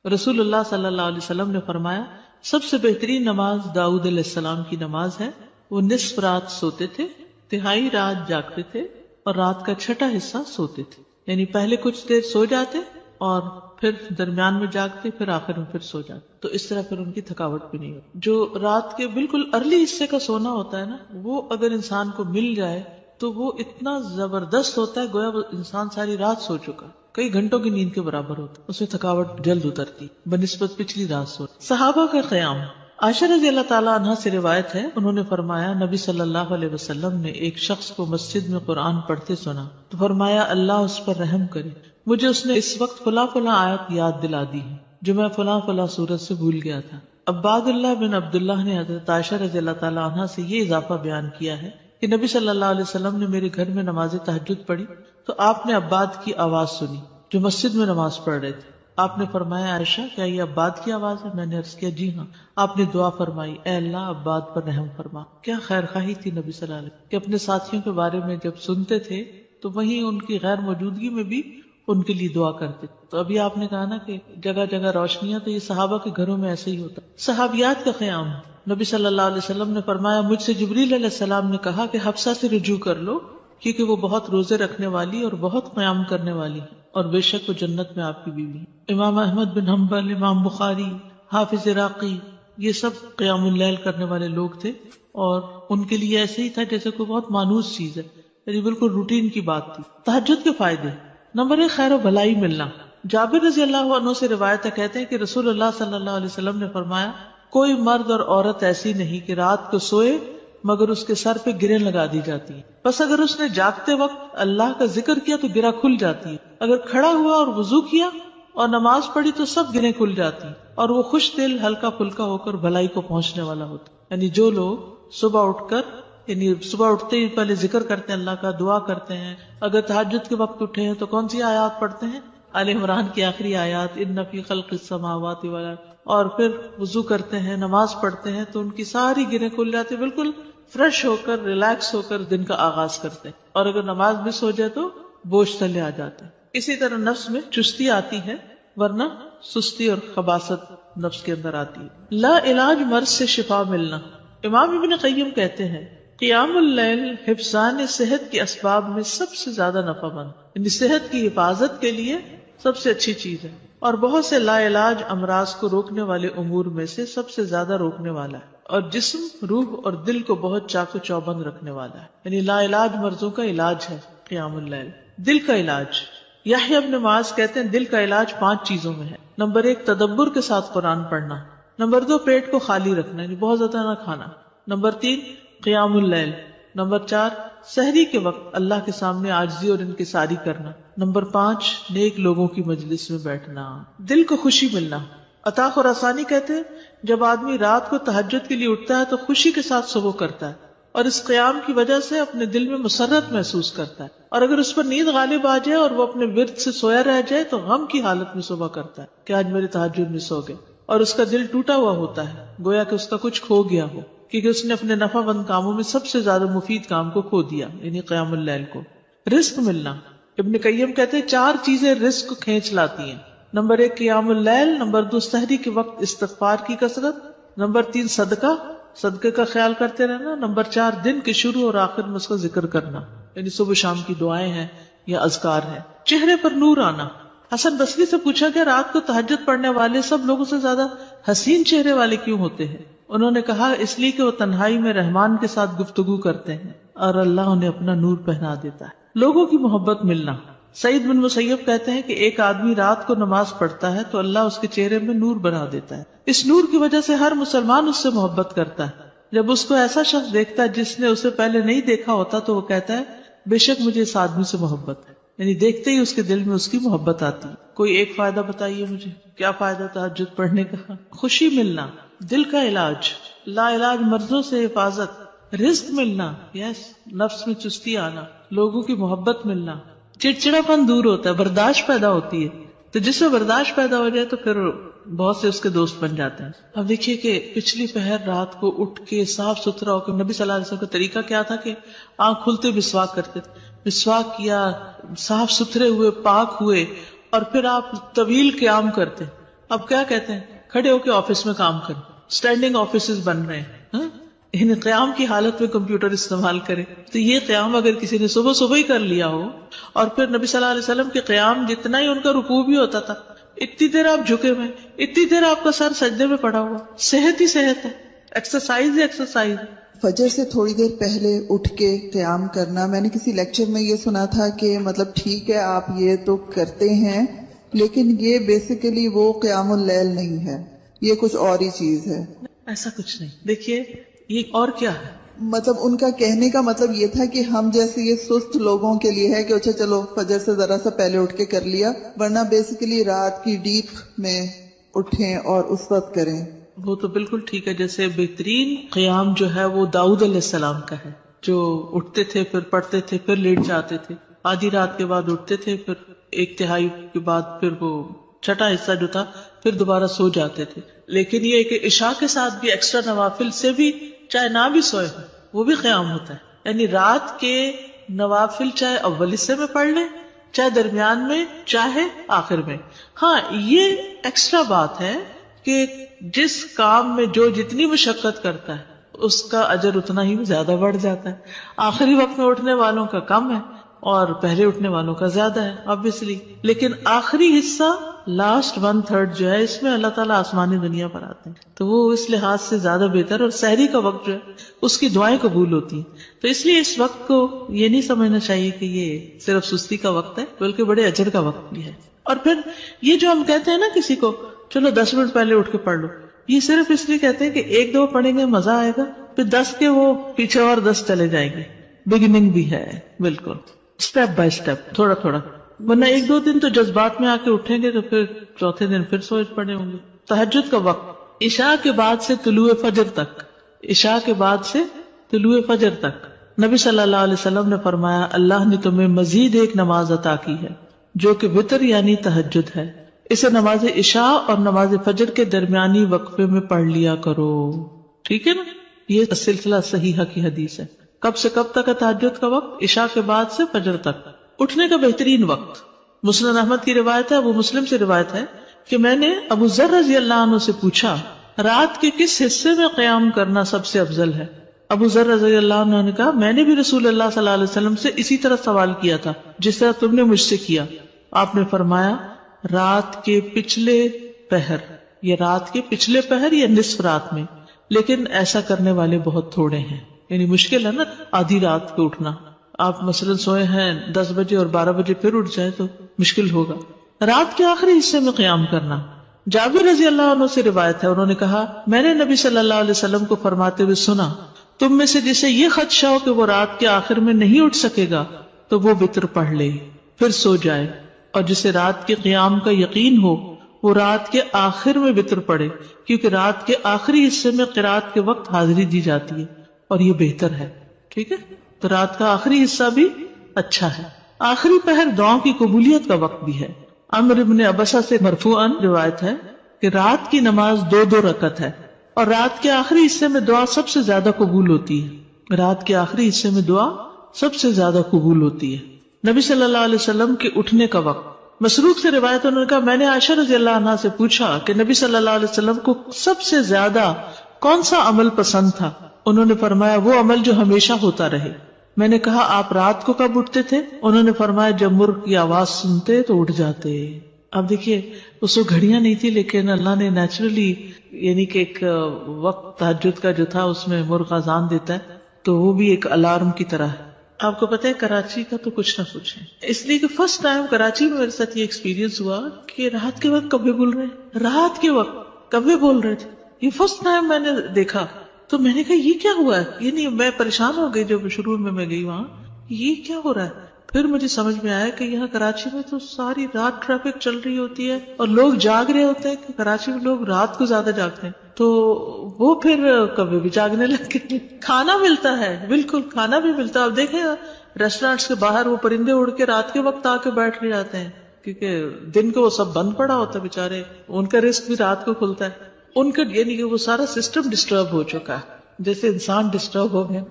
رسول اللہ صلی اللہ علیہ وسلم نے فرمایا سب سے بہترین نماز داؤد علیہ السلام کی نماز ہے. وہ نصف رات سوتے تھے، تہائی رات جاگتے تھے اور رات کا چھٹا حصہ سوتے تھے. یعنی پہلے کچھ دیر سو جاتے اور پھر درمیان میں جاگتے، پھر آخر میں پھر سو جاتے. تو اس طرح پھر ان کی تھکاوٹ بھی نہیں ہوتی. جو رات کے بالکل ارلی حصے کا سونا ہوتا ہے نا، وہ اگر انسان کو مل جائے تو وہ اتنا زبردست ہوتا ہے گویا وہ انسان ساری رات سو چکا، کئی گھنٹوں کی نیند کے برابر ہوتا ہے. اس میں تھکاوٹ جلد اترتی بنسبت پچھلی رات سو. صحابہ کا قیام. عائشہ رضی اللہ تعالیٰ عنہ سے روایت ہے، انہوں نے فرمایا نبی صلی اللہ علیہ وسلم نے ایک شخص کو مسجد میں قرآن پڑھتے سنا تو فرمایا اللہ اس پر رحم کرے، مجھے اس نے اس وقت فلاں فلاں آیت یاد دلا دی ہے جو میں فلاں فلاں سورت سے بھول گیا تھا. عباد اللہ بن عبداللہ نے حضرت عائشہ رضی اللہ تعالیٰ عنہ سے یہ اضافہ بیان کیا ہے کہ نبی صلی اللہ علیہ وسلم نے میرے گھر میں نماز تہجد پڑھی تو آپ نے عباد کی آواز سنی جو مسجد میں نماز پڑھ رہے تھے. آپ نے فرمایا عائشہ کیا یہ عباد کی آواز ہے؟ میں نے عرض کیا جی ہاں. آپ نے دعا فرمائی اے اللہ عباد پر رحم فرما. کیا خیر خواہی تھی نبی صلی اللہ علیہ وسلم کہ اپنے ساتھیوں کے بارے میں جب سنتے تھے تو وہیں ان کی غیر موجودگی میں بھی ان کے لیے دعا کرتے. تو ابھی آپ نے کہا نا کہ جگہ جگہ روشنیاں، تو یہ صحابہ کے گھروں میں ایسے ہی ہوتا. صحابیات کا قیام. نبی صلی اللہ علیہ وسلم نے فرمایا مجھ سے جبریل علیہ السلام نے کہا کہ حفصہ سے رجوع کر لو کیونکہ وہ بہت روزے رکھنے والی اور بہت قیام کرنے والی ہے اور بے شک وہ جنت میں آپ کی بیوی ہے. امام احمد بن حنبل، امام بخاری، حافظ عراقی، یہ سب قیام اللیل کرنے والے لوگ تھے اور ان کے لیے ایسے ہی تھا جیسے کوئی بہت مانوس چیز ہے، یعنی بالکل روٹین کی بات تھی. تہجد کے فائدے. نمبر 1 خیر و بھلائی ملنا. جابر رضی اللہ عنہ سے روایت ہے، کہتے ہیں کہ رسول اللہ صلی اللہ علیہ وسلم نے فرمایا کوئی مرد اور عورت ایسی نہیں کہ رات کو سوئے مگر اس کے سر پہ گریں لگا دی جاتی ہیں. بس اگر اس نے جاگتے وقت اللہ کا ذکر کیا تو گرہ کھل جاتی ہے، اگر کھڑا ہوا اور وضو کیا اور نماز پڑھی تو سب گریں کھل جاتی ہیں اور وہ خوش دل ہلکا پھلکا ہو کر بھلائی کو پہنچنے والا ہوتا. یعنی جو لوگ صبح اٹھ کر صبح اٹھتے ہی پہلے ذکر کرتے ہیں، اللہ کا دعا کرتے ہیں، اگر تہجد کے وقت اٹھے ہیں تو کون سی آیات پڑھتے ہیں؟ آل عمران کی آخری آیات، ان فی خلق السماوات والارض، اور پھر وضو کرتے ہیں، نماز پڑھتے ہیں تو ان کی ساری گرہیں کھل جاتی، بالکل فریش ہو کر ریلیکس ہو کر دن کا آغاز کرتے ہیں. اور اگر نماز مس ہو جائے تو بوجھ تلے آ جاتے ہیں. اسی طرح نفس میں چستی آتی ہے ورنہ سستی اور خباثت نفس کے اندر آتی ہے. لا علاج مرض سے شفا ملنا. امام ابن قیم کہتے ہیں قیام اللیل حفظان صحت کے اسباب میں سب سے زیادہ نفع مند، یعنی صحت کی حفاظت کے لیے سب سے اچھی چیز ہے اور بہت سے لا علاج امراض کو روکنے والے امور میں سے سب سے زیادہ روکنے والا ہے اور جسم، روح اور دل کو بہت چاق و چوبند رکھنے والا ہے. یعنی لا علاج مرضوں کا علاج ہے قیام اللیل. دل کا علاج. یحییٰ ابن معاذ کہتے ہیں دل کا علاج 5 چیزوں میں ہے. نمبر 1 تدبر کے ساتھ قرآن پڑھنا. نمبر 2 پیٹ کو خالی رکھنا، یعنی بہت زیادہ نہ کھانا. نمبر 3 قیام اللیل. نمبر 4 سحری کے وقت اللہ کے سامنے عاجزی اور انکساری کرنا. نمبر 5 نیک لوگوں کی مجلس میں بیٹھنا. دل کو خوشی ملنا. عطا خراسانی کہتے ہیں جب آدمی رات کو تہجد کے لیے اٹھتا ہے تو خوشی کے ساتھ صبح کرتا ہے اور اس قیام کی وجہ سے اپنے دل میں مسرت محسوس کرتا ہے، اور اگر اس پر نیند غالب آ جائے اور وہ اپنے ورد سے سویا رہ جائے تو غم کی حالت میں صبح کرتا ہے کہ آج میرے تہجد مس ہو گئے، اور اس کا دل ٹوٹا ہوا ہوتا ہے گویا کہ اس کا کچھ کھو گیا ہو، کیونکہ اس نے اپنے نفع مند کاموں میں سب سے زیادہ مفید کام کو کھو دیا، یعنی قیام اللیل کو. رزق ملنا. ابن قیم کہتے ہیں 4 چیزیں رزق کو کھینچ لاتی ہیں. نمبر 1 قیام اللیل. نمبر 2 سحری کے وقت استغفار کی کثرت. نمبر 3 صدقے کا خیال کرتے رہنا. نمبر 4 دن کے شروع اور آخر میں اس کا ذکر کرنا، یعنی صبح شام کی دعائیں ہیں یا اذکار ہیں. چہرے پر نور آنا. حسن بصری سے پوچھا گیا رات کو تہجد پڑھنے والے سب لوگوں سے زیادہ حسین چہرے والے کیوں ہوتے ہیں؟ انہوں نے کہا اس لیے کہ وہ تنہائی میں رحمان کے ساتھ گفتگو کرتے ہیں اور اللہ انہیں اپنا نور پہنا دیتا ہے. لوگوں کی محبت ملنا. سعید بن مسیب کہتے ہیں کہ ایک آدمی رات کو نماز پڑھتا ہے تو اللہ اس کے چہرے میں نور بنا دیتا ہے. اس نور کی وجہ سے ہر مسلمان اس سے محبت کرتا ہے. جب اس کو ایسا شخص دیکھتا ہے جس نے اسے پہلے نہیں دیکھا ہوتا تو وہ کہتا ہے بے شک مجھے اس آدمی سے محبت ہے، یعنی دیکھتے ہی اس کے دل میں اس کی محبت آتی ہے. کوئی ایک فائدہ بتائیے مجھے، کیا فائدہ تہجد پڑھنے کا؟ خوشی ملنا. دل کا علاج. لا علاج مرضوں سے حفاظت. رزق ملنا. یس. نفس میں چستی آنا. لوگوں کی محبت ملنا. چڑچڑا پن دور ہوتا ہے، برداشت پیدا ہوتی ہے. تو جس میں برداشت پیدا ہو جائے تو پھر بہت سے اس کے دوست بن جاتے ہیں. اب دیکھیے کہ پچھلی پہر رات کو اٹھ کے صاف ستھرا ہو کے نبی صلی اللہ علیہ وسلم کا طریقہ کیا تھا کہ آنکھ کھلتے مسواک کرتے تھے. مسواک کیا، صاف ستھرے ہوئے، پاک ہوئے، اور پھر آپ طویل قیام کرتے. اب کیا کہتے ہیں، کھڑے ہو کے آفس میں کام کریں، اسٹینڈنگ آفیسز بن رہے ہیں، یعنی قیام کی حالت میں کمپیوٹر استعمال کرے. تو یہ قیام اگر کسی نے صبح صبح ہی کر لیا ہو، اور پھر نبی صلی اللہ علیہ وسلم کے قیام جتنا ہی ان کا رکوع بھی ہوتا تھا، اتنی دیر آپ جھکے ہوئے، اتنی دیر آپ کا سر سجدے میں پڑا ہوا، صحت ہی صحت ہے، ایکسرسائز ہی ایکسرسائز. فجر سے تھوڑی دیر پہلے اٹھ کے قیام کرنا، میں نے کسی لیکچر میں یہ سنا تھا کہ مطلب ٹھیک ہے آپ یہ تو کرتے ہیں، لیکن یہ بیسیکلی وہ قیام اللیل نہیں ہے، یہ کچھ اور ہی چیز ہے. ایسا کچھ نہیں. دیکھیے یہ اور کیا ہے، مطلب ان کا کہنے کا مطلب یہ تھا کہ ہم جیسے یہ سست لوگوں کے لیے ہے کہ اچھا چلو فجر سے ذرا سا پہلے اٹھ کے کر لیا، ورنہ بیسیکلی رات کی ڈیپ میں اٹھیں اور اس وقت کریں. وہ تو بالکل ٹھیک ہے. جیسے بہترین قیام جو ہے وہ داؤد علیہ السلام کا ہے، جو اٹھتے تھے پھر پڑھتے تھے پھر لیٹ جاتے تھے، آدھی رات کے بعد اٹھتے تھے پھر ایک تہائی کے بعد پھر وہ چھٹا حصہ جو تھا پھر دوبارہ سو جاتے تھے. لیکن یہ کہ عشاء کے ساتھ بھی ایکسٹرا نوافل سے بھی چاہے نہ بھی سوئے ہوں وہ بھی قیام ہوتا ہے. یعنی رات کے نوافل چاہے اول حصے میں پڑھ لیں، چاہے درمیان میں، چاہے آخر میں. ہاں یہ ایکسٹرا بات ہے کہ جس کام میں جو جتنی مشقت کرتا ہے اس کا اجر اتنا ہی زیادہ بڑھ جاتا ہے. آخری وقت میں اٹھنے والوں کا کم ہے اور پہلے اٹھنے والوں کا زیادہ ہے obviously. لیکن آخری حصہ لاسٹ 1/3 جو ہے اس میں اللہ تعالیٰ آسمانی دنیا پر آتے ہیں، تو وہ اس لحاظ سے زیادہ بہتر. اور سحری کا وقت جو ہے اس کی دعائیں قبول ہوتی ہیں. تو اس لیے اس وقت کو یہ نہیں سمجھنا چاہیے کہ یہ صرف سستی کا وقت ہے، بلکہ بڑے اجر کا وقت بھی ہے. اور پھر یہ جو ہم کہتے ہیں نا کسی کو چلو 10 منٹ پہلے اٹھ کے پڑھ لو، یہ صرف اس لیے کہتے ہیں کہ ایک دو پڑھیں گے مزہ آئے گا، پھر 10 کے وہ پیچھے اور 10 چلے جائیں گے. بگننگ بھی ہے بالکل، اسٹیپ بائی اسٹیپ، تھوڑا تھوڑا. ورنہ ایک دو دن تو جذبات میں آ کے اٹھیں گے تو پھر چوتھے دن پھر سوچ پڑے ہوں گے. تہجد کا وقت عشاء کے بعد سے طلوع فجر تک، عشاء کے بعد سے طلوع فجر تک نبی صلی اللہ علیہ وسلم نے فرمایا اللہ نے تمہیں مزید ایک نماز عطا کی ہے جو کہ وتر یعنی تہجد ہے، اسے نماز عشاء اور نماز فجر کے درمیانی وقفے میں پڑھ لیا کرو. ٹھیک ہے نا، یہ سلسلہ صحیحہ کی حدیث ہے. کب سے کب تک ہے تہجد کا وقت؟ عشاء کے بعد سے فجر تک. اٹھنے کا بہترین وقت، مسند احمد کی روایت ہے، ابو مسلم سے روایت ہے کہ میں نے ابو ذر رضی اللہ عنہ سے پوچھا رات کے کس حصے میں قیام کرنا سب سے افضل ہے؟ ابو ذر رضی اللہ عنہ نے کہا میں نے بھی رسول اللہ صلی اللہ علیہ وسلم سے اسی طرح سوال کیا تھا جس طرح تم نے مجھ سے کیا. آپ نے فرمایا رات کے پچھلے پہر، یا رات کے پچھلے پہر یا نصف رات میں، لیکن ایسا کرنے والے بہت تھوڑے ہیں. یعنی مشکل ہے نا آدھی رات کو اٹھنا. آپ مثلا سوئے ہیں 10 بجے اور 12 بجے پھر اٹھ جائے تو مشکل ہوگا. رات کے آخری حصے میں قیام کرنا، جابر رضی اللہ عنہ سے روایت ہے، انہوں نے کہا میں نے نبی صلی اللہ علیہ وسلم کو فرماتے ہوئے سنا تم میں سے جسے یہ خدشہ ہو کہ وہ رات کے آخر میں نہیں اٹھ سکے گا تو وہ وتر پڑھ لے پھر سو جائے، اور جسے رات کے قیام کا یقین ہو وہ رات کے آخر میں وتر پڑھے، کیونکہ رات کے آخری حصے میں قرات کے وقت حاضری دی جاتی ہے اور یہ بہتر ہے. ٹھیک ہے، تو رات کا آخری حصہ بھی اچھا ہے. آخری پہر دعاؤں کی قبولیت کا وقت بھی ہے. عمرو بن عبسہ سے مرفوعاً روایت ہے کہ رات کی نماز 2 رکعت ہے اور رات کے آخری حصے میں دعا سب سے زیادہ قبول ہوتی ہے. رات کے آخری حصے میں دعا سب سے زیادہ قبول ہوتی ہے. نبی صلی اللہ علیہ وسلم کے اٹھنے کا وقت، مسروق سے روایت انہوں نے کہا میں نے عائشہ رضی اللہ عنہا سے پوچھا کہ نبی صلی اللہ علیہ وسلم کو سب سے زیادہ کون سا عمل پسند تھا؟ انہوں نے فرمایا وہ عمل جو ہمیشہ ہوتا رہے. میں نے کہا آپ رات کو کب اٹھتے تھے؟ انہوں نے فرمایا جب مرغ کی آواز سنتے تو اٹھ جاتے. اب دیکھیے اس کو گھڑیاں نہیں تھی، لیکن اللہ نے نیچرلی یعنی کہ ایک وقت تہجد کا جو تھا اس میں مرغ اذان دیتا ہے تو وہ بھی ایک الارم کی طرح ہے. آپ کو پتہ ہے کراچی کا تو کچھ نہ کچھ ہے، اس لیے کہ فرسٹ ٹائم کراچی میں میرے ساتھ یہ ایکسپیرینس ہوا کہ رات کے وقت کبھی بول رہے ہیں، رات کے وقت کبھی بول رہے تھے. یہ فرسٹ ٹائم میں نے دیکھا تو میں نے کہا یہ کیا ہوا ہے، یعنی میں پریشان ہو گئی جب شروع میں گئی وہاں، یہ کیا ہو رہا ہے. پھر مجھے سمجھ میں آیا کہ یہاں کراچی میں تو ساری رات ٹریفک چل رہی ہوتی ہے اور لوگ جاگ رہے ہوتے ہیں کہ کراچی میں لوگ رات کو زیادہ جاگتے ہیں، تو وہ پھر کبھی بھی جاگنے لگے. کھانا ملتا ہے، بالکل کھانا بھی ملتا ہے. اب دیکھیں ریسٹورینٹس کے باہر وہ پرندے اڑ کے رات کے وقت آ کے بیٹھ جاتے ہیں کیونکہ دن کو وہ سب بند پڑا ہوتا ہے بیچارے، ان کا رزق بھی رات کو کھلتا ہے. ان کا یعنی کہ وہ سارا سسٹم ڈسٹرب ہو چکا ہے. جیسے انسان ڈسٹرب ہو گئے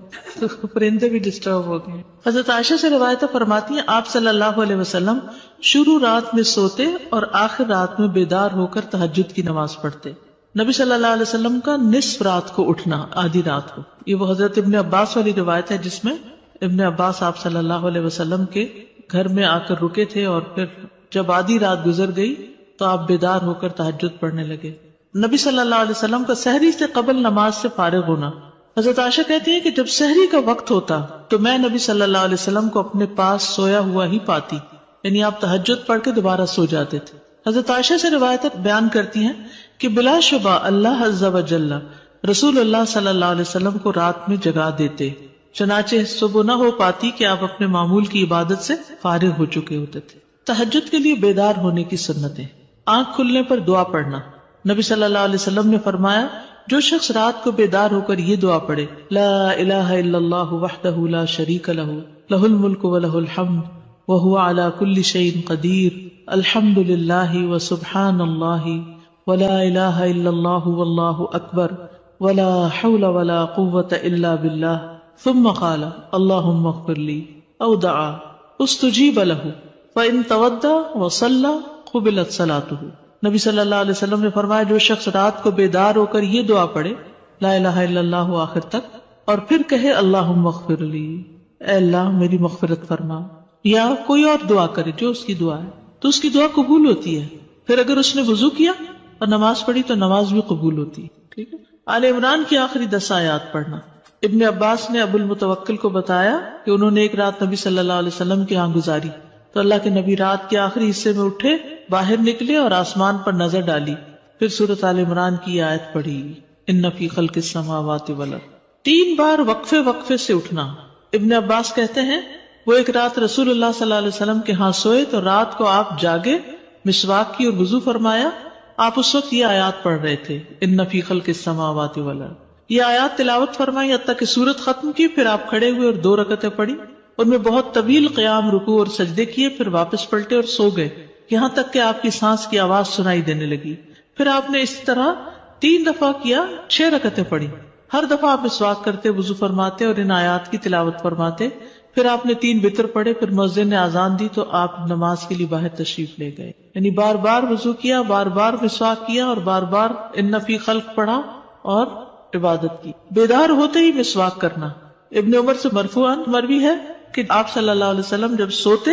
تو پرندے بھی ڈسٹرب ہو گئے. حضرت عائشہ سے روایت فرماتی ہیں آپ صلی اللہ علیہ وسلم شروع رات میں سوتے اور آخر رات میں بیدار ہو کر تہجد کی نماز پڑھتے. نبی صلی اللہ علیہ وسلم کا نصف رات کو اٹھنا، آدھی رات کو، یہ وہ حضرت ابن عباس والی روایت ہے جس میں ابن عباس آپ صلی اللہ علیہ وسلم کے گھر میں آ کر رکے تھے اور پھر جب آدھی رات گزر گئی تو آپ بیدار ہو کر تہجد پڑھنے لگے. نبی صلی اللہ علیہ وسلم کا سحری سے قبل نماز سے فارغ ہونا. حضرت عائشہ کہتی ہیں کہ جب سحری کا وقت ہوتا تو میں نبی صلی اللہ علیہ وسلم کو اپنے پاس سویا ہوا ہی پاتی، یعنی آپ تہجد پڑھ کے دوبارہ سو جاتے تھے. حضرت عائشہ سے روایت بیان کرتی ہیں کہ بلا شبہ اللہ عز و جل رسول اللہ صلی اللہ علیہ وسلم کو رات میں جگا دیتے، چنانچہ صبح نہ ہو پاتی کہ آپ اپنے معمول کی عبادت سے فارغ ہو چکے ہوتے تھے. تہجد کے لیے بیدار ہونے کی سنتیں. آنکھ کھلنے پر دعا پڑھنا. نبی صلی اللہ علیہ وسلم نے فرمایا جو شخص رات کو بیدار ہو کر یہ دعا پڑھے لا الہ الا اللہ وحدہ لا شریک لہ لہ الملک ولہ الحمد وہو علی کل شیء قدیر الحمد للہ وسبحان اللہ ولا الہ الا اللہ واللہ اکبر ولا حول ولا قوة الا باللہ ثم قال اللہم اغفر لی او دعا استجیب لہ فإن تودع وصلى قبلت صلاته. نبی صلی اللہ علیہ وسلم نے فرمایا جو شخص رات کو بیدار ہو کر یہ دعا پڑھے لا الہ الا اللہ آخر تک اور پھر کہے اللہم اغفر لی، اے اللہ میری مغفرت فرما، یا کوئی اور دعا کرے جو اس کی دعا ہے تو اس کی دعا قبول ہوتی ہے. پھر اگر اس نے وضو کیا اور نماز پڑھی تو نماز بھی قبول ہوتی ہے. ٹھیک ہے. آل عمران کی آخری 10 آیات پڑھنا. ابن عباس نے ابو المتوکل کو بتایا کہ انہوں نے ایک رات نبی صلی اللہ علیہ وسلم کے ہاں گزاری تو اللہ کے نبی رات کے آخری حصے میں اٹھے، باہر نکلے اور آسمان پر نظر ڈالی، پھر سورۃ آل عمران کی آیت پڑھی ان فی خلق السماوات والارض. 3 بار وقفے سے اٹھنا. ابن عباس کہتے ہیں وہ ایک رات رسول اللہ صلی اللہ علیہ وسلم کے ہاں سوئے تو رات کو آپ جاگے، مسواک کی اور وضو فرمایا. آپ اس وقت یہ آیات پڑھ رہے تھے ان فی خلق السماوات والارض. یہ آیات تلاوت فرمائی حتیٰ کہ سورت ختم کی، پھر آپ کھڑے ہوئے اور 2 رکعتیں پڑھی، ان میں بہت طویل قیام، رکوع اور سجدے کیے، پھر واپس پلٹے اور سو گئے یہاں تک کہ آپ کی سانس کی آواز سنائی دینے لگی. پھر آپ نے اس طرح 3 دفعہ کیا، 6 رکعتیں پڑھی. ہر دفعہ آپ مسواک کرتے، وضو فرماتے اور ان آیات کی تلاوت فرماتے. پھر آپ نے 3 وتر پڑھے، پھر مؤذن نے اذان دی تو آپ نماز کے لیے باہر تشریف لے گئے. یعنی بار بار وضو کیا، بار بار مسواک کیا اور بار بار ان فی خلق پڑھا اور عبادت کی. بیدار ہوتے ہی مسواک کرنا. ابن عمر سے مرفوعاً مروی ہے کہ آپ صلی اللہ علیہ وسلم جب سوتے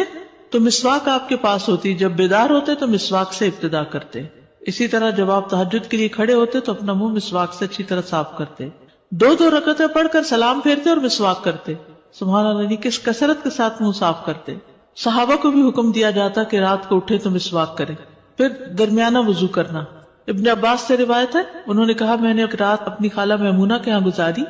تو مسواک آپ کے پاس ہوتی، جب بیدار ہوتے تو مسواک سے ابتدا کرتے. اسی طرح جب آپ تہجد کے لیے کھڑے ہوتے تو اپنا منہ مسواک سے اچھی طرح صاف کرتے. 2 رکعتیں پڑھ کر سلام پھیرتے اور مسواک کرتے. سبحان اللہ، کس کثرت کے ساتھ منہ صاف کرتے. صحابہ کو بھی حکم دیا جاتا کہ رات کو اٹھے تو مسواک کرے. پھر درمیانہ وضو کرنا. ابن عباس سے روایت ہے انہوں نے کہا میں نے ایک رات اپنی خالہ میمونہ کے ہاں گزاری.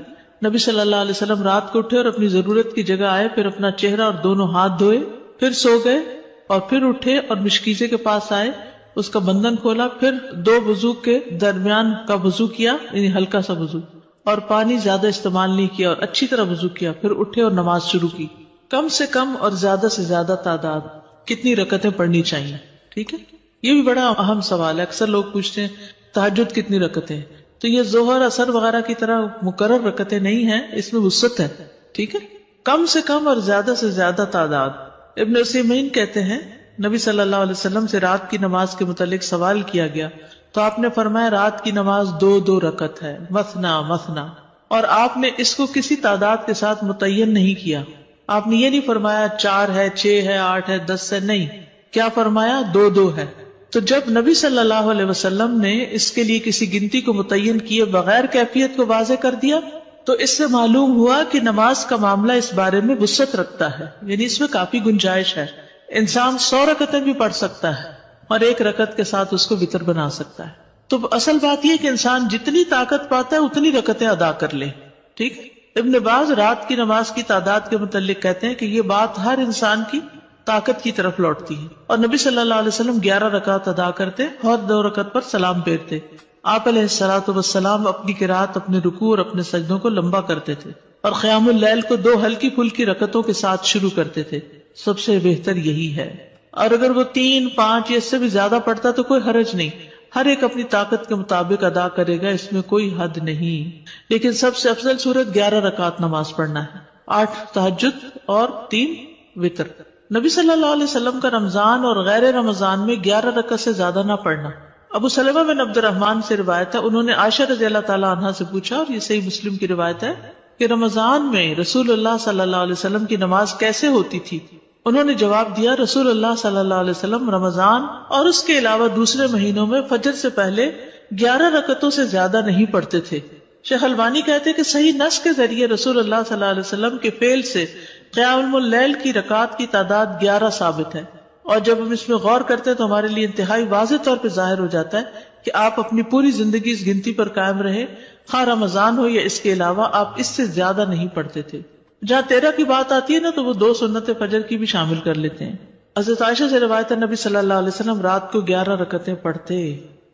نبی صلی اللہ علیہ وسلم رات کو اٹھے اور اپنی ضرورت کی جگہ آئے، پھر اپنا چہرہ اور دونوں ہاتھ دھوئے، پھر سو گئے اور پھر اٹھے اور مشکیزے کے پاس آئے، اس کا بندھن کھولا، پھر 2 وضو کے درمیان کا وضو کیا، یعنی ہلکا سا وضو، اور پانی زیادہ استعمال نہیں کیا اور اچھی طرح وضو کیا. پھر اٹھے اور نماز شروع کی. کم سے کم اور زیادہ سے زیادہ تعداد کتنی رکعتیں پڑھنی چاہیے؟ ٹھیک ہے. یہ بھی بڑا اہم سوال ہے. اکثر لوگ پوچھتے ہیں تہجد کتنی رکعتیں؟ تو یہ ظہر اثر وغیرہ کی طرح مقرر رکعتیں نہیں ہیں، اس میں وسعت ہے. ٹھیک ہے. کم سے کم اور زیادہ سے زیادہ تعداد. ابن عثیمین کہتے ہیں نبی صلی اللہ علیہ وسلم سے رات کی نماز کے متعلق سوال کیا گیا تو آپ نے فرمایا رات کی نماز 2 رکعت ہے، مثنا مثنا، اور آپ نے اس کو کسی تعداد کے ساتھ متعین نہیں کیا. آپ نے یہ نہیں فرمایا 4 ہے، 6 ہے، 8 ہے، 10 ہے، نہیں. کیا فرمایا؟ 2 ہے. تو جب نبی صلی اللہ علیہ وسلم نے اس کے لیے کسی گنتی کو متعین کیے بغیر کیفیت کو واضح کر دیا تو اس سے معلوم ہوا کہ نماز کا معاملہ اس بارے میں وسعت رکھتا ہے، یعنی اس میں کافی گنجائش ہے. انسان 100 رکعتیں بھی پڑھ سکتا ہے اور 1 رکعت کے ساتھ اس کو وتر بنا سکتا ہے. تو اصل بات یہ کہ انسان جتنی طاقت پاتا ہے اتنی رکعتیں ادا کر لے. ٹھیک. ابن باز رات کی نماز کی تعداد کے متعلق کہتے ہیں کہ یہ بات ہر انسان کی طاقت کی طرف لوٹتی ہے، اور نبی صلی اللہ علیہ وسلم 11 رکعت ادا کرتے اور 2 رکعت پر سلام پھیرتے. آپ علیہ الصلوۃ والسلام اپنی قرات، اپنے رکوع اور اپنے سجدوں کو لمبا کرتے تھے اور قیام اللیل کو 2 ہلکی پھلکی رکعتوں کے ساتھ شروع کرتے تھے. سب سے بہتر یہی ہے. اور اگر وہ 3، 5 یا اس سے بھی زیادہ پڑھتا تو کوئی حرج نہیں. ہر ایک اپنی طاقت کے مطابق ادا کرے گا، اس میں کوئی حد نہیں. لیکن سب سے افضل صورت 11 رکعت نماز پڑھنا ہے، 8 تہجد اور 3 وتر. نبی صلی اللہ علیہ وسلم کا رمضان اور غیر رمضان میں 11 رکعت سے زیادہ نہ پڑھنا. ابو سلمہ بن عبد الرحمن سے روایت ہے، انہوں نے عائشہ رضی اللہ تعالیٰ عنہا سے پوچھا، اور یہ صحیح مسلم کی روایت ہے، کہ رمضان میں رسول اللہ صلی اللہ علیہ وسلم کی نماز کیسے ہوتی تھی؟ انہوں نے جواب دیا، رسول اللہ صلی اللہ علیہ وسلم رمضان اور اس کے علاوہ دوسرے مہینوں میں فجر سے پہلے 11 رکعتوں سے زیادہ نہیں پڑھتے تھے. شیخ البانی کہتے کہ صحیح نص کے ذریعے رسول اللہ صلی اللہ علیہ وسلم کے فعل سے قیام اللیل کی رکعات کی تعداد 11 ثابت ہے، اور جب ہم اس میں غور کرتے ہیں تو ہمارے لیے انتہائی واضح طور پہ ظاہر ہو جاتا ہے کہ آپ اپنی پوری زندگی اس گنتی پر قائم رہے، خواہ رمضان ہو یا اس کے علاوہ آپ اس سے زیادہ نہیں پڑھتے تھے. جہاں 13 کی بات آتی ہے نا تو وہ 2 سنت فجر کی بھی شامل کر لیتے ہیں. حضرت عائشہ سے روایت ہے، نبی صلی اللہ علیہ وسلم رات کو 11 رکعتیں پڑھتے،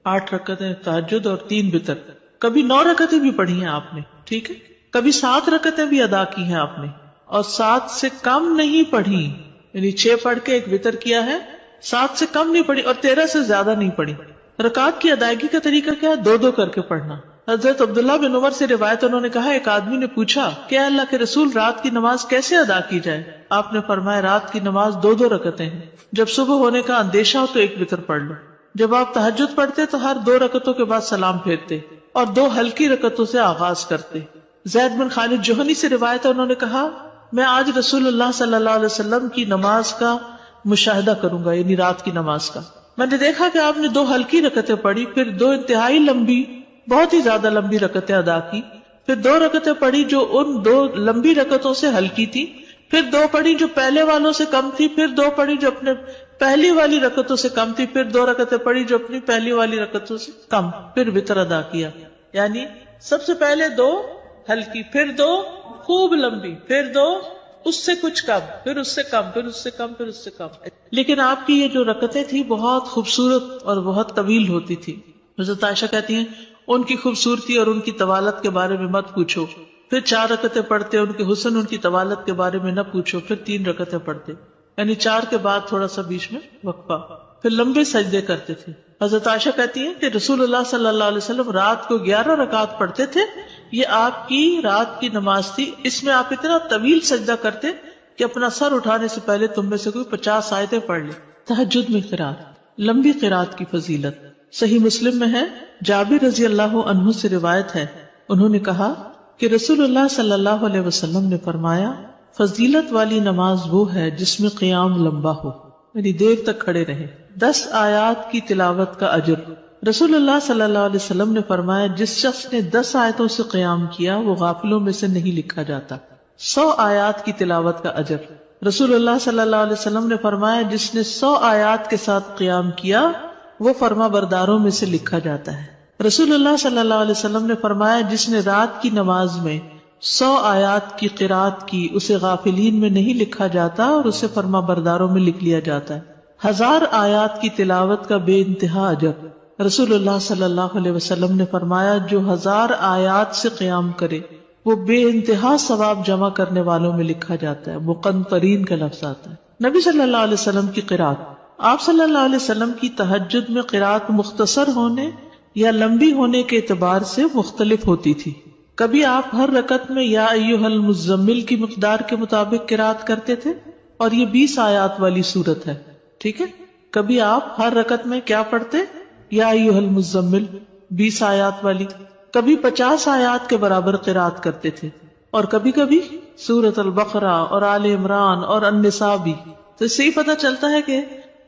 8 رکعتیں تہجد اور 3 وتر. کبھی 9 رکعتیں بھی پڑھی ہیں آپ نے، ٹھیک ہے، کبھی 7 رکعتیں بھی ادا کی ہیں آپ نے، اور 7 سے کم نہیں پڑھی، یعنی 6 پڑھ کے 1 وتر کیا ہے، 7 سے کم نہیں پڑھی اور 13 سے زیادہ نہیں پڑھی. رکعات کی ادائیگی کا طریقہ کیا ہے؟ 2 کر کے پڑھنا. حضرت عبداللہ بن عمر سے روایت، انہوں نے کہا، ایک آدمی نے پوچھا کہ اللہ کے رسول رات کی نماز کیسے ادا کی جائے؟ آپ نے فرمایا، رات کی نماز 2 رکعتیں ہیں، جب صبح ہونے کا اندیشہ ہو تو 1 وتر پڑھ لو. جب آپ تہجد پڑھتے تو ہر 2 رکعتوں کے بعد سلام پھیرتے اور 2 ہلکی رکعتوں سے آغاز کرتے. زید بن خالد جوہنی سے روایت ہے، انہوں نے کہا، میں آج رسول اللہ صلی اللہ علیہ وسلم کی نماز کا مشاہدہ کروں گا، یعنی رات کی نماز کا. میں نے دیکھا کہ آپ نے 2 ہلکی رکعتیں پڑھی، پھر 2 انتہائی لمبی، بہت ہی زیادہ لمبی رکعتیں ادا کی، پھر 2 رکعتیں پڑھی جو ان 2 لمبی رکعتوں سے ہلکی تھی، پھر 2 پڑھی جو پہلے والوں سے کم تھی، پھر 2 پڑھی جو اپنے پہلی والی رکعتوں سے کم تھی، پھر 2 رکعتیں پڑھی جو اپنی پہلی والی رکعتوں سے کم، پھر وتر ادا کیا. یعنی سب سے پہلے 2 ہلکی، پھر 2 خوب لمبی، پھر 2 اس سے کچھ کم، پھر اس سے کم، پھر اس سے کم، پھر اس سے کم. لیکن آپ کی یہ جو رکعتیں تھی بہت خوبصورت اور بہت طویل ہوتی تھی. حضرت عائشہ کہتی ہیں، ان کی خوبصورتی اور ان کی طوالت کے بارے میں مت پوچھو. پھر 4 رکعتیں پڑھتے، ان کے حسن، ان کی طوالت کے بارے میں نہ پوچھو. پھر 3 رکعتیں پڑھتے، یعنی 4 کے بعد تھوڑا سا بیچ میں وقفہ، پھر لمبے سجدے کرتے تھے. حضرت عائشہ کہتی ہیں کہ رسول اللہ صلی اللہ علیہ وسلم رات کو 11 رکعات پڑھتے تھے، یہ آپ کی رات کی نماز تھی. اس میں آپ اتنا طویل سجدہ کرتے کہ اپنا سر اٹھانے سے پہلے تم میں سے کوئی 50 آیتیں پڑھ لے. تہجد میں قرات، لمبی قرات کی فضیلت. صحیح مسلم میں ہے، جابر رضی اللہ عنہ سے روایت ہے، انہوں نے کہا کہ رسول اللہ صلی اللہ علیہ وسلم نے فرمایا، فضیلت والی نماز وہ ہے جس میں قیام لمبا ہو، یعنی دیر تک کھڑے رہے. 10 آیات کی تلاوت کا اجر. رسول اللہ صلی اللہ علیہ وسلم نے فرمایا، جس شخص نے 10 آیتوں سے قیام کیا وہ غافلوں میں سے نہیں لکھا جاتا. 100 آیات کی تلاوت کا اجر. رسول اللہ صلی اللہ علیہ وسلم نے فرمایا، جس نے 100 آیات کے ساتھ قیام کیا وہ فرما برداروں میں سے لکھا جاتا ہے. رسول اللہ صلی اللہ علیہ وسلم نے فرمایا، جس نے رات کی نماز میں 100 آیات کی قرات کی اسے غافلین میں نہیں لکھا جاتا اور اسے فرما برداروں میں لکھ لیا جاتا ہے. 1000 آیات کی تلاوت کا بے انتہا اجر. رسول اللہ صلی اللہ علیہ وسلم نے فرمایا، جو 1000 آیات سے قیام کرے وہ بے انتہا ثواب جمع کرنے والوں میں لکھا جاتا ہے. مقنطرین کا لفظ آتا ہے. نبی صلی اللہ علیہ وسلم کی قرات. آپ صلی اللہ علیہ وسلم کی تہجد میں قرات مختصر ہونے یا لمبی ہونے کے اعتبار سے مختلف ہوتی تھی. کبھی آپ ہر رکعت میں یا ایھا المزمل کی مقدار کے مطابق قرات کرتے تھے، اور یہ 20 آیات والی سورت ہے، ٹھیک ہے. کبھی آپ ہر رکعت میں کیا پڑھتے؟ یا ایھا المزمل 20 آیات والی. کبھی 50 آیات کے برابر قرات کرتے تھے، اور کبھی کبھی سورۃ البقرہ اور آل عمران اور النساء بھی. تو اس سے ہی پتہ چلتا ہے کہ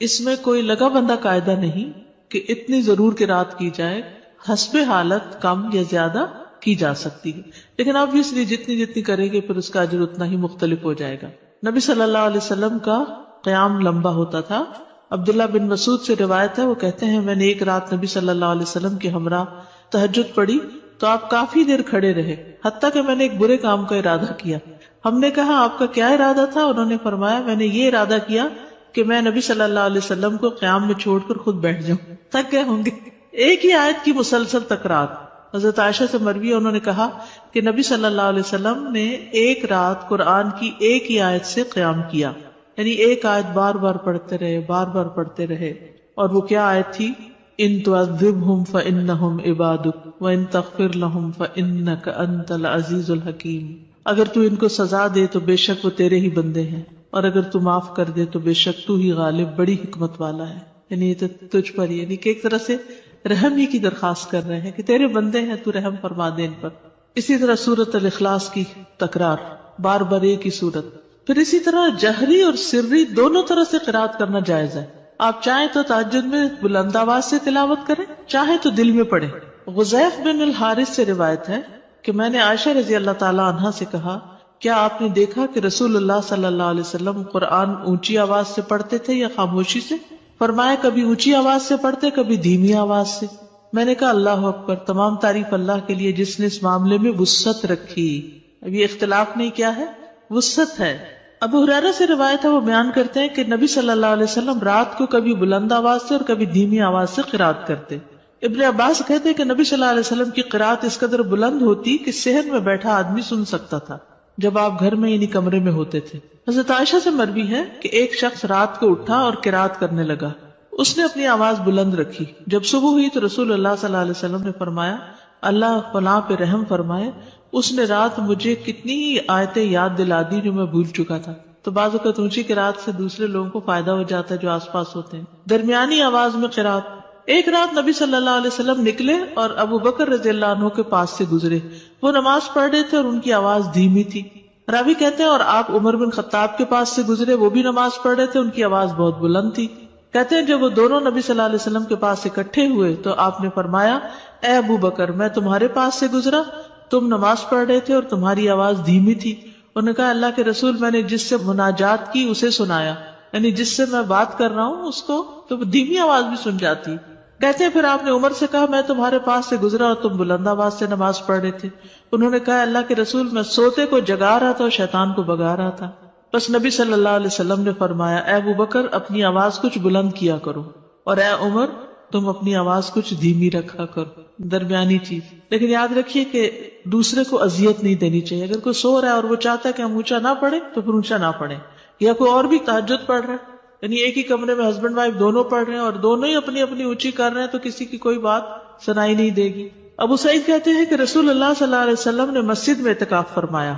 اس میں کوئی لگا بندہ قاعدہ نہیں کہ اتنی ضرور قرات کی جائے، حسب حالت کم یا زیادہ کی جا سکتی ہے، لیکن obviously جتنی کریں گے پھر اس کا اجر اتنا ہی مختلف ہو جائے گا. نبی صلی اللہ علیہ وسلم کا قیام لمبا ہوتا تھا. عبداللہ بن مسعود سے روایت ہے، وہ کہتے ہیں، میں نے ایک رات نبی صلی اللہ علیہ وسلم کے ہمراہ تہجد پڑھی تو آپ کافی دیر کھڑے رہے، حتیٰ کہ میں نے ایک برے کام کا ارادہ کیا. ہم نے کہا، آپ کا کیا ارادہ تھا؟ انہوں نے فرمایا، میں نے یہ ارادہ کیا کہ میں نبی صلی اللہ علیہ وسلم کو قیام میں چھوڑ کر خود بیٹھ جاؤں، تھک گئے ہوں گے. ایک ہی آیت کی مسلسل تکرار. حضرت عائشہ سے مروی ہے، انہوں نے کہا کہ نبی صلی اللہ علیہ وسلم نے ایک رات قرآن کی ایک ہی آیت سے قیام کیا، یعنی ایک آیت بار بار پڑھتے رہے، بار بار پڑھتے رہے. اور وہ کیا آیت تھی؟ ان تعذبہم فانہم عبادک وان تغفر لہم فانک انت العزیز الحکیم. اگر تو ان کو سزا دے تو بے شک وہ تیرے ہی بندے ہیں، اور اگر تو معاف کر دے تو بے شک تو ہی غالب بڑی حکمت والا ہے. یعنی یہ تو تجھ پر، یعنی کہ ایک طرح سے رحم ہی کی درخواست کر رہے ہیں کہ تیرے بندے ہیں، تو رحم فرما دے ان پر. اسی طرح سورۃ الاخلاص کی تکرار، بار بار ایک ہی سورت. پھر اسی طرح جہری اور سری دونوں طرح سے قرات کرنا جائز ہے. آپ چاہیں تو تہجد میں بلند آواز سے تلاوت کریں، چاہیں تو دل میں پڑھیں. غزیف بن الحارث سے روایت ہے کہ میں نے عائشہ رضی اللہ تعالی عنہا سے کہا، کیا آپ نے دیکھا کہ رسول اللہ صلی اللہ علیہ وسلم قرآن اونچی آواز سے پڑھتے تھے یا خاموشی سے؟ فرمایا کبھی اونچی آواز سے پڑھتے، کبھی دھیمی آواز سے. میں نے کہا اللہ اکبر، تمام تعریف اللہ کے لیے جس نے اس معاملے میں وسعت رکھی. اب یہ اختلاف نہیں، کیا ہے؟ وسعت ہے. ابو ہریرہ سے روایت ہے، وہ بیان کرتے ہیں کہ نبی صلی اللہ علیہ وسلم رات کو کبھی بلند آواز سے اور کبھی دھیمی آواز سے قرات کرتے. ابن عباس کہتے ہیں کہ نبی صلی اللہ علیہ وسلم کی قرات اس قدر بلند ہوتی کہ صحن میں بیٹھا آدمی سن سکتا تھا جب آپ گھر میں یعنی کمرے میں ہوتے تھے. حضرت عائشہ سے مروی ہے کہ ایک شخص رات کو اٹھا اور قرات کرنے لگا. اس نے اپنی آواز بلند رکھی. جب صبح ہوئی تو رسول اللہ صلی اللہ علیہ وسلم نے فرمایا اللہ فلاں پہ رحم فرمائے، اس نے رات مجھے کتنی ہی آیتیں یاد دلا دی جو میں بھول چکا تھا. تو بعض اوقات اونچی قرات سے دوسرے لوگوں کو فائدہ ہو جاتا ہے جو آس پاس ہوتے ہیں. درمیانی آواز میں قرات. ایک رات نبی صلی اللہ علیہ وسلم نکلے اور ابو بکر رضی اللہ عنہ کے پاس سے گزرے. وہ نماز پڑھ رہے تھے اور ان کی آواز دھیمی تھی. راوی کہتے ہیں اور آپ عمر بن خطاب کے پاس سے گزرے، وہ بھی نماز پڑھ رہے تھے، ان کی آواز بہت بلند تھی. کہتے ہیں جب وہ دونوں نبی صلی اللہ علیہ وسلم کے پاس اکٹھے ہوئے تو آپ نے فرمایا اے ابو بکر، میں تمہارے پاس سے گزرا، تم نماز پڑھ رہے تھے اور تمہاری آواز دھیمی تھی. انہوں نے کہا اللہ کے رسول، میں نے جس سے مناجات کی اسے سنایا، یعنی جس سے میں بات کر رہا ہوں اس کو تو دھیمی آواز بھی سن جاتی. کہتے ہیں پھر آپ نے عمر سے کہا میں تمہارے پاس سے گزرا اور تم بلند آواز سے نماز پڑھ رہے تھے. انہوں نے کہا اللہ کے رسول، میں سوتے کو جگا رہا تھا اور شیطان کو بگا رہا تھا. بس نبی صلی اللہ علیہ وسلم نے فرمایا اے ابو بکر، اپنی آواز کچھ بلند کیا کرو، اور اے عمر، تم اپنی آواز کچھ دھیمی رکھا کرو. درمیانی چیز. لیکن یاد رکھیے کہ دوسرے کو اذیت نہیں دینی چاہیے. اگر کوئی سو رہا ہے اور وہ چاہتا ہے کہ ہم اونچا نہ پڑھیں تو پھر اونچا نہ پڑھیں. یا کوئی اور بھی تہجد پڑھ رہا ہے، یعنی ایک ہی کمرے میں ہسبینڈ وائف دونوں پڑھ رہے ہیں اور دونوں ہی اپنی اپنی اونچی کر رہے ہیں تو کسی کی کوئی بات سنائی نہیں دے گی. ابو سعید کہتے ہیں کہ رسول اللہ صلی اللہ علیہ وسلم نے مسجد میں اعتکاف فرمایا.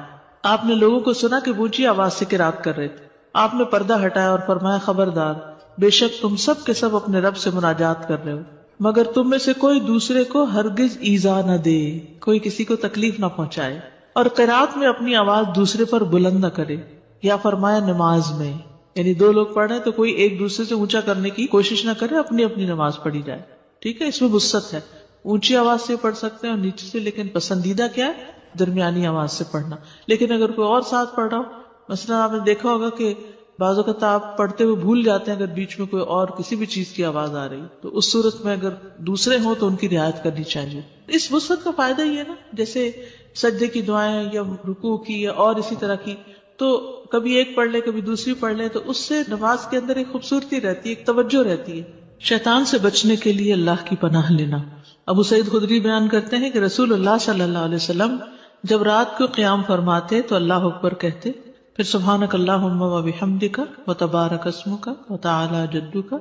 آپ نے لوگوں کو سنا کہ اونچی آواز سے قرات کر رہے تھے. آپ نے پردہ ہٹایا اور فرمایا خبردار، بے شک تم سب کے سب اپنے رب سے مناجات کر رہے ہو، مگر تم میں سے کوئی دوسرے کو ہرگز ایذا نہ دے، کوئی کسی کو تکلیف نہ پہنچائے، اور قرات میں اپنی آواز دوسرے پر بلند نہ کرے. یا فرمایا نماز میں، یعنی دو لوگ پڑھ رہے ہیں تو کوئی ایک دوسرے سے اونچا کرنے کی کوشش نہ کرے، اپنی اپنی نماز پڑھی جائے. ٹھیک ہے، اس میں وسعت ہے. اونچی آواز سے پڑھ سکتے ہیں اور نیچے سے، لیکن پسندیدہ کیا ہے؟ درمیانی آواز سے پڑھنا. لیکن اگر کوئی اور ساتھ پڑھ رہا ہو، مثلا آپ نے دیکھا ہوگا کہ بعض اوقات آپ پڑھتے ہوئے بھول جاتے ہیں اگر بیچ میں کوئی اور کسی بھی چیز کی آواز آ رہی، تو اس صورت میں اگر دوسرے ہوں تو ان کی رعایت کرنی چاہیے. اس وسعت کا فائدہ یہ ہے نا، جیسے سجدے کی دعائیں یا رکوع کی یا اور اسی طرح کی، تو کبھی ایک پڑھ لے کبھی دوسری پڑھ لے تو اس سے نماز کے اندر ایک خوبصورتی رہتی ہے، ایک توجہ رہتی ہے. شیطان سے بچنے کے لیے اللہ کی پناہ لینا. ابو سعید خدری بیان کرتے ہیں کہ رسول اللہ صلی اللہ علیہ وسلم جب رات کو قیام فرماتے تو اللہ اکبر کہتے، پھر سبحانک اللہم و بحمدک و تبارک اسمک و تعالی جدک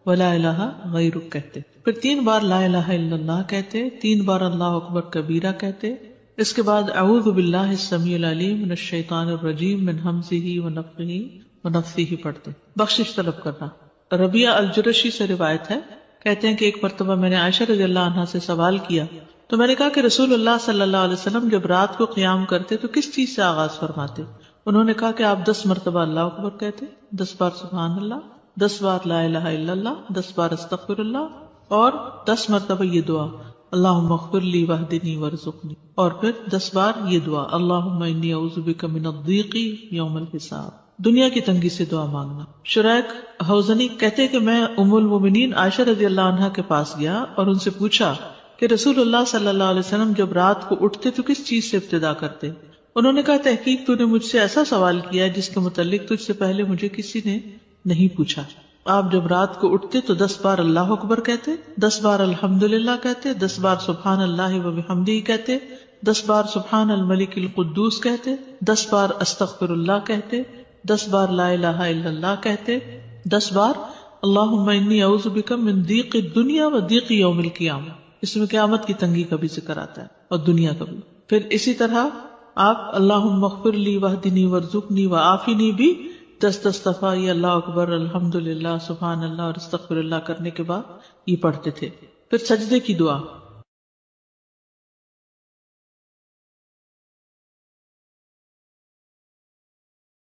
و لا الہ غیرک کہتے، پھر 3 بار لا الہ الا اللہ کہتے، 3 بار اللہ اکبر کبیرہ کہتے. اس کے بعد اعوذ باللہ السمیع العلیم من الشیطان الرجیم من ہمزہ ونفخہ ونفثہ پڑھتے. بخشش طلب کرنا. ربیعہ الجرشی سے روایت ہے، کہتے ہیں کہ ایک مرتبہ میں نے عائشہ رضی اللہ عنہا سے سوال کیا تو میں نے کہا کہ رسول اللہ صلی اللہ علیہ وسلم جب رات کو قیام کرتے تو کس چیز سے آغاز فرماتے؟ انہوں نے کہا کہ آپ 10 مرتبہ اللہ اکبر کہتے، 10 بار سبحان اللہ، 10 بار لا الہ الا اللہ، 10 بار استغفر اللہ، اور 10 مرتبہ یہ دعا اللہم اغفر لی واہدنی وارزقنی، اور پھر 10 بار یہ دعا اللہم انی اعوذ بک من الضیق یوم الحساب، دنیا کی تنگی سے دعا مانگنا. شریک حوزنی کہتے کہ میں ام المومنین عائشہ رضی اللہ عنہا کے پاس گیا اور ان سے پوچھا کہ رسول اللہ صلی اللہ علیہ وسلم جب رات کو اٹھتے تو کس چیز سے ابتدا کرتے؟ انہوں نے کہا تحقیق تو نے مجھ سے ایسا سوال کیا جس کے متعلق تجھ سے پہلے مجھے کسی نے نہیں پوچھا. آپ جب رات کو اٹھتے تو 10 بار اللہ اکبر کہتے، 10 بار الحمدللہ کہتے، 10 بار سبحان اللہ و بحمدہ کہتے، 10 بار سبحان الملک القدوس کہتے، 10 بار استغفر اللہ کہتے، 10 بار لا الہ الا اللہ کہتے، 10 بار اللہم انی اعوذ بک من ضیق الدنیا و ضیق یوم القیامہ، اس میں قیامت کی تنگی کا بھی ذکر آتا ہے اور دنیا کا بھی. پھر اسی طرح آپ اللہم اغفر لی واہدنی وارزقنی وعافنی بھی 10 دفعہ یہ اللہ اکبر الحمدللہ سبحان اللہ اور استغفر اللہ کرنے کے بعد یہ پڑھتے تھے. پھر سجدے کی دعا